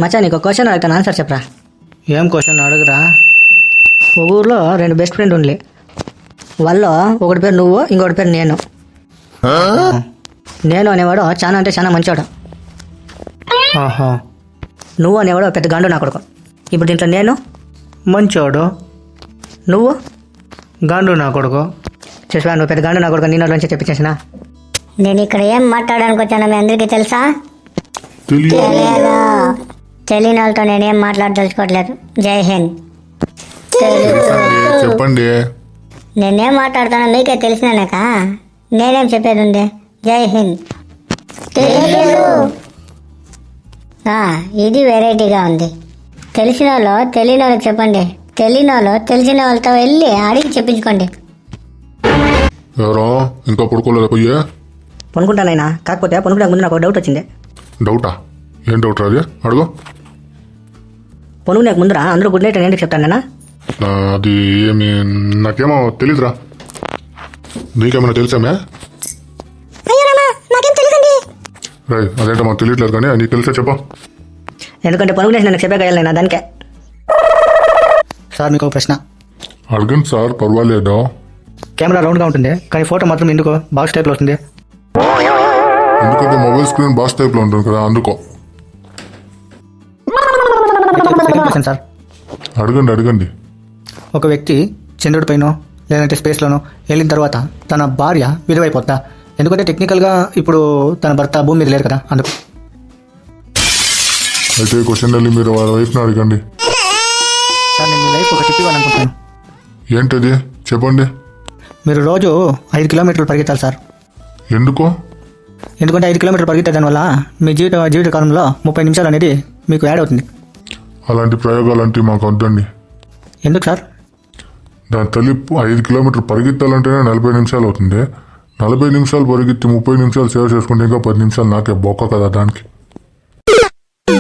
మచ్చా నీకు క్వశ్చన్ అడుగుతాను ఆన్సర్ చెప్పరా. ఏం క్వశ్చన్ అడుగురా. ఒక ఊర్లో 2 బెస్ట్ ఫ్రెండ్ ఉండి వాళ్ళలో ఒకటి పేరు నువ్వు, ఇంకొకటి పేరు నేను. నేను అనేవాడు చాలా అంటే చాలా మంచివాడు. ఆహా, నువ్వు అనేవాడు పెద్ద గండు నా కొడుకు. ఇప్పుడు దీంట్లో నేను మంచోడు, నువ్వు గాండు నా కొడుకు. చూసా నువ్వు పెద్ద గండు నా కొడుకు, నేను నుంచి తెప్పించేసిన. నేను ఇక్కడ ఏం మాట్లాడడానికి వచ్చానో మీ అందరికీ తెలుసా? తెలియదు. తెలియని వాళ్ళతో నేనేం మాట్లాడదలుచుకోవట్లేదు. జై హింద్. చెప్పండి. నేనేం మాట్లాడతానో మీకే తెలిసినాక నేనేం చెప్పేది ఉంది. జై హింద్. ఇది వెరైటీగా ఉంది. తెలిసిన వాళ్ళు తెలియని వాళ్ళకి చెప్పండి, తెలియని వాళ్ళు తెలిసిన వాళ్ళతో వెళ్ళి అడిగి చెప్పించుకోండి. ఎవరో ఇంకా పడుకోలేదు పోయే? పనుకుంటానైనా, కాకపోతే పనుకుంటే ముందు నాకు ఒక డౌట్ వచ్చింది. డౌటా? ఏం డౌట్ అది అడుగు. పనుకునే ముందురా అందరూ గుడ్ నైట్ అని ఎందుకు చెప్తాను? అది ఏమి నాకేమో తెలీదురా. నీకేమైనా తెలుసామే? రై అదేంటో మాకు తెలియట్లేదు కానీ నీకు తెలిసే చెప్పా. ఎందుకంటే పనుకునే నాకు చెప్పాక వెళ్ళినా దానికే. సార్ మీకు ఒక ప్రశ్న. అడగండి సార్, పర్వాలేదు. కెమెరా రౌండ్గా ఉంటుంది కానీ ఫోటో మాత్రం ఎందుకు బాక్స్ టైప్లో వస్తుంది? ఎందుకంటే మొబైల్ స్క్రీన్ బాక్స్ టైప్లో ఉంటుంది కదా, అందుకో. Question sir. అడగండి. ఒక వ్యక్తి చంద్రుడి పైన లేదంటే స్పేస్లోనో వెళ్ళిన తర్వాత తన భార్య విలువైపోద్దా? ఎందుకంటే టెక్నికల్గా ఇప్పుడు తన భర్త భూమి మీద లేరు కదా, అందుకు. అయితే క్వశ్చన్ వెళ్ళి మీరు వాళ్ళ వైఫ్ని అడగండి. సార్ నేను మీ లైఫ్ ఒక టిప్ ఇవ్వాలనుకుంటున్నాను. ఏంటది చెప్పండి. మీరు రోజు 5 కిలోమీటర్లు పరిగెత్తాలి సార్. ఎందుకు? ఎందుకంటే 5 కిలోమీటర్లు పరిగెత్తే దానివల్ల మీ జీవిత కాలంలో 30 నిమిషాలు అనేది మీకు యాడ్ అవుతుంది. అలాంటి ప్రయోగాలు అంటే మాకు వద్దండి. ఎందుకు సార్? దాని తల్లి 5 కిలోమీటర్లు పరిగెత్తాలంటేనే 40 నిమిషాలు అవుతుంది. 40 నిమిషాలు పరిగెత్తి 30 నిమిషాలు సేవ్ చేసుకుంటే ఇంకా 10 నిమిషాలు నాకే బొక్క కదా దానికి.